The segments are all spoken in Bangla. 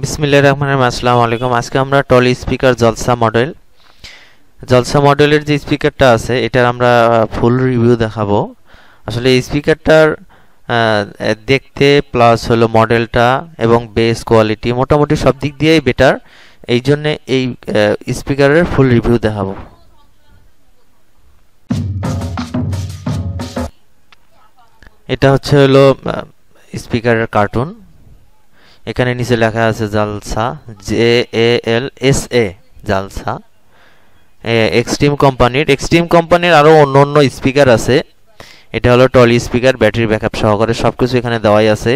বিসমিল্লাহির রহমানির রহিম। আসসালামু আলাইকুম। আজকে আমরা টলি স্পিকার জলসা মডেলের যে স্পিকারটা আছে এটার আমরা ফুল রিভিউ দেখাবো। আসলে এই স্পিকারটার দেখতে প্লাস হলো মডেলটা এবং বেস কোয়ালিটি মোটামুটি সব দিক দিয়েই বেটার, এই জন্য এই স্পিকারের ফুল রিভিউ দেখাবো। এটা হচ্ছে হলো স্পিকারের কার্টুন। এখানে নিচে লেখা আছে জালসা, JALSA জালসা। এক্সট্রিম কোম্পানির আরও অন্য স্পিকার আছে। এটা হলো টলি স্পিকার, ব্যাটারি ব্যাকআপ সহকারে সবকিছু এখানে দেওয়াই আছে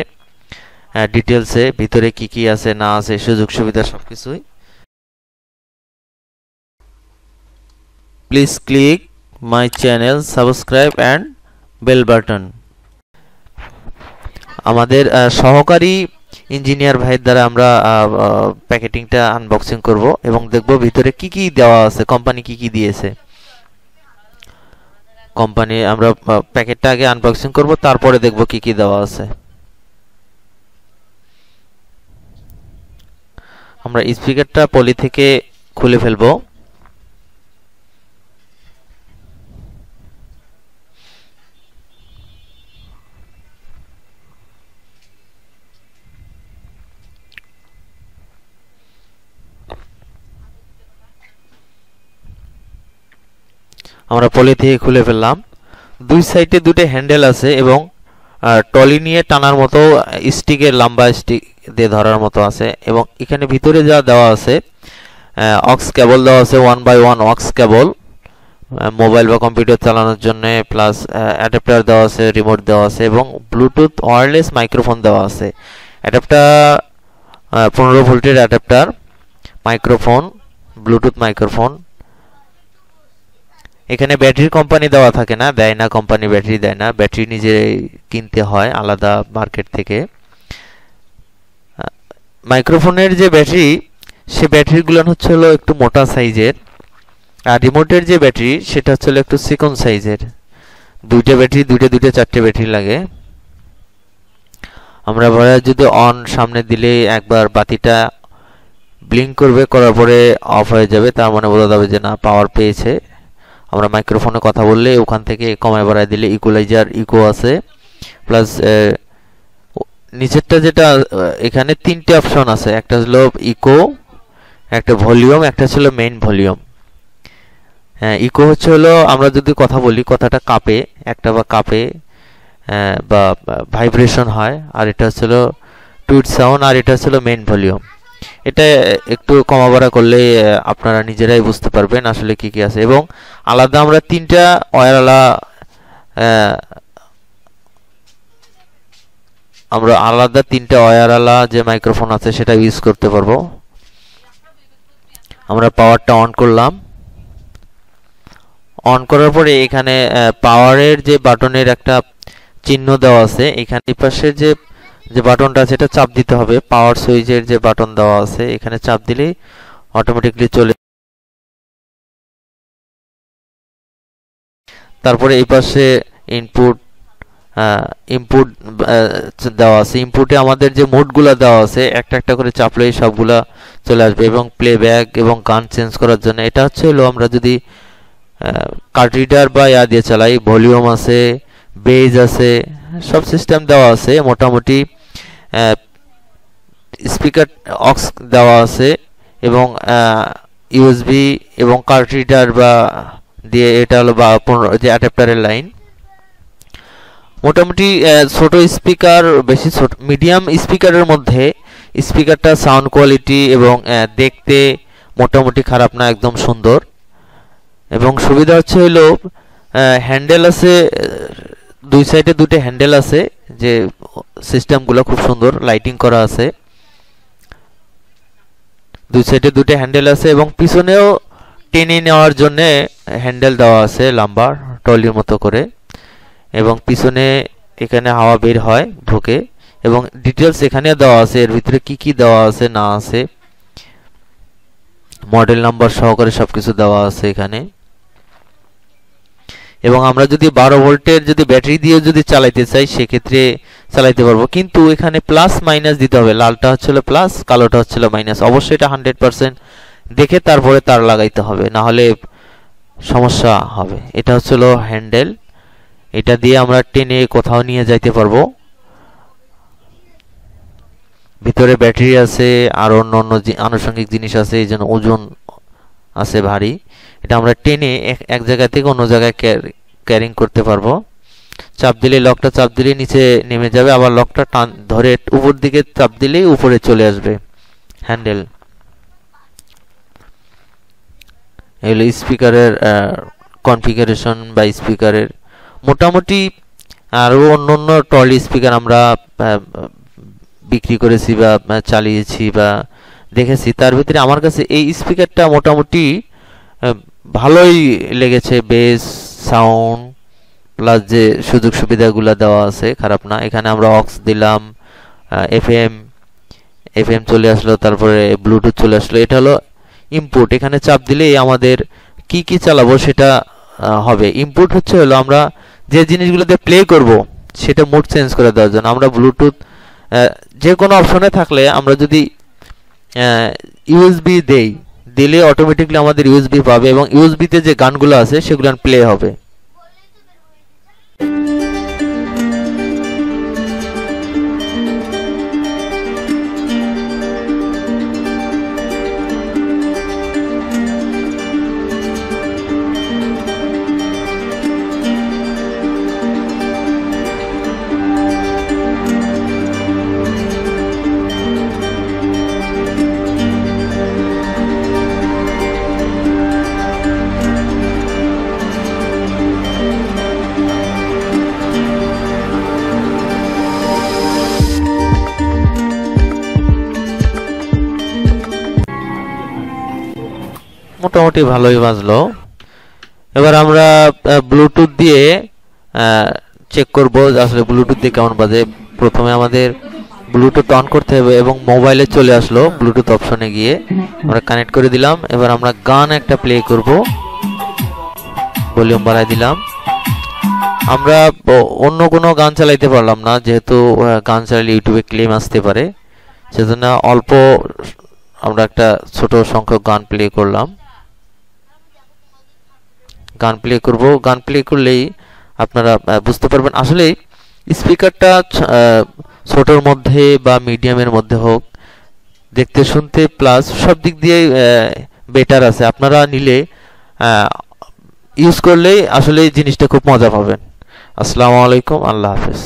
ডিটেলসে, ভিতরে কি কি আছে না আছে সুযোগ সুবিধা সবকিছুই। Please click my channel, subscribe and bell button. আমাদের সহকারী ইঞ্জিনিয়ার ভাইয়ের দ্বারা আমরা প্যাকেটিংটা আনবক্সিং করব এবং দেখব ভিতরে কি কি দেওয়া আছে, কোম্পানি কি কি দিয়েছে। কোম্পানি আমরা প্যাকেটটা আগে আনবক্সিং করব, তারপরে দেখব কি কি দেওয়া আছে। আমরা স্পিকারটা পলি থেকে খুলে ফেলবো। আমরা পলি থেকে খুলে ফেললাম। দুই সাইডে দুটো হ্যান্ডেল আছে এবং টলি নিয়ে টানার মতো স্টিকের লম্বা স্টিক দিয়ে ধরার মতো আছে এবং এখানে ভিতরে যা দেওয়া আছে অক্স কেবল দেওয়া আছে, 1x1 অক্স কেবল মোবাইল বা কম্পিউটার চালানোর জন্য, প্লাস অ্যাডাপ্টার দেওয়া আছে, রিমোট দেওয়া আছে এবং ব্লুটুথ ওয়্যারলেস মাইক্রোফোন দেওয়া আছে। অ্যাডাপ্টার 15 ভোল্টের অ্যাডাপ্টার, মাইক্রোফোন, ব্লুটুথ মাইক্রোফোন। এখানে ব্যাটারি কোম্পানি দেওয়া থাকে না, দেয় না কোম্পানি, ব্যাটারি দেয় না, ব্যাটারি নিজে কিনতে হয় আলাদা মার্কেট থেকে। মাইক্রোফোনের যে ব্যাটারি, সে ব্যাটারিগুলো হচ্ছে হলো একটু মোটা সাইজের, আর রিমোটের যে ব্যাটারি সেটা হচ্ছে হলো একটু চিকন সাইজের। দুইটা ব্যাটারি, দুইটা চারটে ব্যাটারি লাগে। আমরা ভরে যদি অন সামনে দিলে একবার বাতিটা ব্লিঙ্ক করবে, করার পরে অফ হয়ে যাবে, তার মানে বোঝা যাবে যে না পাওয়ার পেয়েছে। আমরা মাইক্রোফোনে কথা বললে ওখান থেকে কমায় বাড়ায় দিলে ইকুয়ালাইজার ইকো আছে, প্লাস নিচেরটা যেটা এখানে তিনটে অপশন আছে, একটা হলো ইকো, একটা ভলিউম, একটা ছিল মেইন ভলিউম। হ্যাঁ, ইকো হচ্ছে হলো আমরা যদি কথা বলি কথাটা কাঁপে, একটা বা কাঁপে বা ভাইব্রেশন হয়, আর এটা হচ্ছিল টুইট সাউন্ড, আর এটা হচ্ছিল মেইন ভলিউম। এটা একটু কমা বাড়া করলে আপনারা নিজেরাই বুঝতে পারবেন আসলে কি কি আছে। এবং আলাদা আমরা তিনটা ওয়্যারওয়ালা যে মাইক্রোফোন আছে সেটা ইউজ করতে পারবো। আমরা পাওয়ারটা অন করলাম। অন করার পরে এখানে পাওয়ারের যে বাটনের একটা চিহ্ন দেওয়া আছে, এখানে পাশে যে বাটনটা আছে এটা চাপ দিতে হবে। পাওয়ার সুইচের যে বাটন দেওয়া আছে এখানে চাপ দিলেই অটোমেটিকলি চলে। তারপরে এই পাশে ইনপুট দেওয়া আছে। ইনপুটে আমাদের যে মোডগুলো দেওয়া আছে একটা একটা করে চাপলেই সবগুলা চলে আসবে এবং প্লেব্যাক এবং গান চেঞ্জ করার জন্য এটা হচ্ছে হলো আমরা যদি কার্ড রিডার বা ইয়া দিয়ে চালাই, ভলিউম আছে, বেজ আছে, সব সিস্টেম দেওয়া আছে। মোটামুটি স্পিকার অক্স দেওয়া আছে এবং ইউএসবি এবং কার্ড রিডার বা দিয়ে এটা হলো বা যে অ্যাডাপ্টারের লাইন। মোটামুটি ছোট স্পিকার, বেশি ছোট মিডিয়াম স্পিকারের মধ্যে স্পিকারটা সাউন্ড কোয়ালিটি এবং দেখতে মোটামুটি খারাপ না, একদম সুন্দর। এবং সুবিধা হচ্ছে হলো হ্যান্ডেল আছে, দুই সাইডে দুটো হ্যান্ডেল আছে, যে সিস্টেমগুলো খুব সুন্দর লাইটিং করা আছে। দুই সাইডে দুটো হ্যান্ডেল আছে এবং পিছনেও টেনে নেওয়ার জন্য হ্যান্ডেল দেওয়া আছে লম্বা টলির মতো করে, এবং পিছনে এখানে হাওয়া বের হয় ঢোকে এবং ডিটেলস এখানে দেওয়া আছে, এর ভিতরে কি কি দেওয়া আছে না আছে মডেল নাম্বার সহকারে সবকিছু দেওয়া আছে এখানে। এবং আমরা যদি 12 ভোল্টের যদি ব্যাটারি দিয়ে যদি চালাইতে চাই সেক্ষেত্রে চালাইতে পারবো, কিন্তু এখানে প্লাস মাইনাস দিতে হবে। লালটা হচ্ছিল প্লাস, কালোটা হচ্ছিল মাইনাস। অবশ্যই এটা 100% দেখে তারপরে তার লাগাইতে হবে, না হলে সমস্যা হবে। এটা হচ্ছিল হ্যান্ডেল, এটা দিয়ে আমরা টেনে কোথাও নিয়ে যাইতে পারবো। ভিতরে ব্যাটারি আছে আর অন্য আনুষঙ্গিক জিনিস আছে, এই জন্য ওজন আছে ভারী। এটা আমরা টেনে এক জায়গা থেকে অন্য জায়গায় ক্যারিং করতে পারবো। চাপ দিলে, লকটা চাপ দিলে নিচে নেমে যাবে, আবার লকটা টান ধরে উপর দিকে চাপ দিলেই উপরে চলে আসবে হ্যান্ডেল। এগুলো স্পিকারের কনফিগারেশন বা স্পিকারের মোটামুটি। আরও অন্য ট্রলি স্পিকার আমরা বিক্রি করেছি বা চালিয়েছি বা দেখেছি, তার ভিতরে আমার কাছে এই স্পিকারটা মোটামুটি ভালোই লেগেছে। বেস সাউন্ড প্লাস যে সুযোগ সুবিধাগুলো দেওয়া আছে খারাপ না। এখানে আমরা অক্স দিলাম, এফএম চলে আসলো, তারপরে ব্লুটুথ চলে আসলো। এটা হলো ইনপুট। এখানে চাপ দিলেই আমাদের কি কি চালাবো সেটা হবে। ইনপুট হলো আমরা যে জিনিসগুলোতে প্লে করব সেটা মোড চেঞ্জ করে দেওয়ার জন্য। আমরা ব্লুটুথ যে কোনো অপশনে থাকলে আমরা যদি ইউএসবি দিলে অটোমেটিকলি আমাদের ইউএসবি পাবে এবং ইউএসবিতে যে গানগুলো আছে সেগুলো প্লে হবে। মোটামুটি ভালোই বাজলো। এবার আমরা ব্লুটুথ দিয়ে চেক করব আসলে ব্লুটুথ দিয়ে কেমন বাজে। প্রথমে আমাদের ব্লুটুথ অন করতে হবে এবং মোবাইলে চলে আসলো ব্লুটুথ অপশনে গিয়ে আমরা কানেক্ট করে দিলাম। এবার আমরা গান একটা প্লে করব, ভলিউম বাড়াই দিলাম। আমরা অন্য কোনো গান চালাইতে পারলাম না, যেহেতু গান চালালে ইউটিউবে ক্লেম আসতে পারে, সেজন্য অল্প আমরা একটা ছোট সংখ্যক গান প্লে করলাম। গান প্লে করলেই আপনারা বুঝতে পারবেন আসলে স্পিকারটা ছোটর মধ্যে বা মিডিয়ামের মধ্যে হোক, দেখতে শুনতে প্লাস সব দিক দিয়ে বেটার আছে। আপনারা নিলে ইউজ করলেই আসলে জিনিসটা খুব মজা পাবেন। আসসালামু আলাইকুম, আল্লাহ হাফেজ।